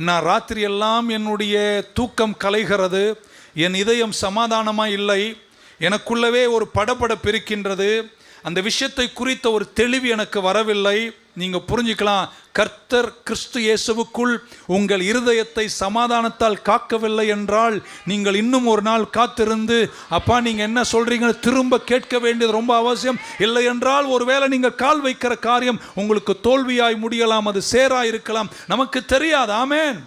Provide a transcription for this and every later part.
நான் ராத்திரியெல்லாம் என்னுடைய தூக்கம் கலைகிறது, என் இதயம் சமாதானமாக இல்லை, எனக்குள்ளவே ஒரு படபடப்பு இருக்கின்றது, அந்த விஷயத்தை குறித்த ஒரு தெளிவு எனக்கு வரவில்லை. நீங்கள் புரிஞ்சுக்கலாம், கர்த்தர் கிறிஸ்து இயேசுவுக்குள் உங்கள் இருதயத்தை சமாதானத்தால் காக்கவில்லை என்றால் நீங்கள் இன்னும் ஒரு நாள் காத்திருந்து, அப்பா நீங்கள் என்ன சொல்கிறீங்க திரும்ப கேட்க வேண்டியது ரொம்ப அவசியம். இல்லை என்றால் ஒருவேளை நீங்கள் கால் வைக்கிற காரியம் உங்களுக்கு தோல்வியாய் முடியலாம், அது சேராய் இருக்கலாம், நமக்கு தெரியாது. ஆமென்.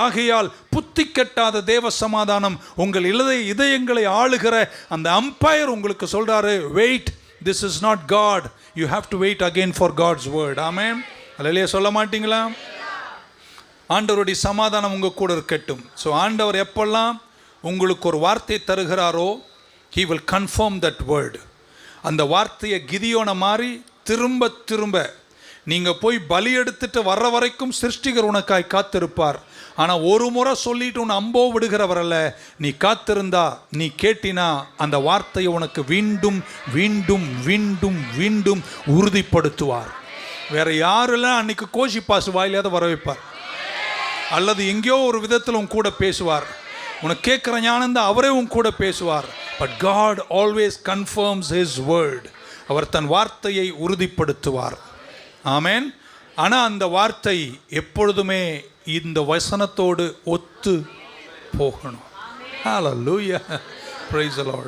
ஆகையால் புத்தி கெட்டாத தேவ சமாதானம் உங்கள் இதயங்களை ஆளுகிற அந்த அம்பையர் உங்களுக்கு சொல்றாரு, wait, this is not God, you have to wait again for God's word. ஆமென். அல்லேலூயா சொல்ல மாட்டீங்களா? ஆண்டவருடைய சமாதானம் உங்க கூட இருக்கட்டும். ஸோ ஆண்டவர் எப்பெல்லாம் உங்களுக்கு ஒரு வார்த்தை தருகிறாரோ, he will confirm that word. அந்த வார்த்தையை கிதியோன மாதிரி திரும்ப திரும்ப நீங்கள் போய் பலி எடுத்துட்டு வர்ற வரைக்கும் சிருஷ்டிகர் உனக்காய் காத்திருப்பார். ஆனால் ஒரு முறை சொல்லிட்டு உன்னை அம்போ விடுகிறவரல்ல, நீ காத்திருந்தா, நீ கேட்டினா அந்த வார்த்தையை உனக்கு மீண்டும் மீண்டும் மீண்டும் மீண்டும் உறுதிப்படுத்துவார். வேற யாரெல்லாம் அன்னைக்கு கோஷி பாசு வாயிலாத வர வைப்பார், அல்லது எங்கேயோ ஒரு விதத்தில் உன் கூட பேசுவார். உனக்கு கேட்குற ஞானந்த அவரே உன் கூட பேசுவார். But God always confirms his word. அவர் தன் வார்த்தையை உறுதிப்படுத்துவார். ஆமென். ஆனால் அந்த வார்த்தை எப்பொழுதுமே இந்த வசனத்தோடு ஒத்து போகணும். ஹல்லேலூயா. Praise the Lord.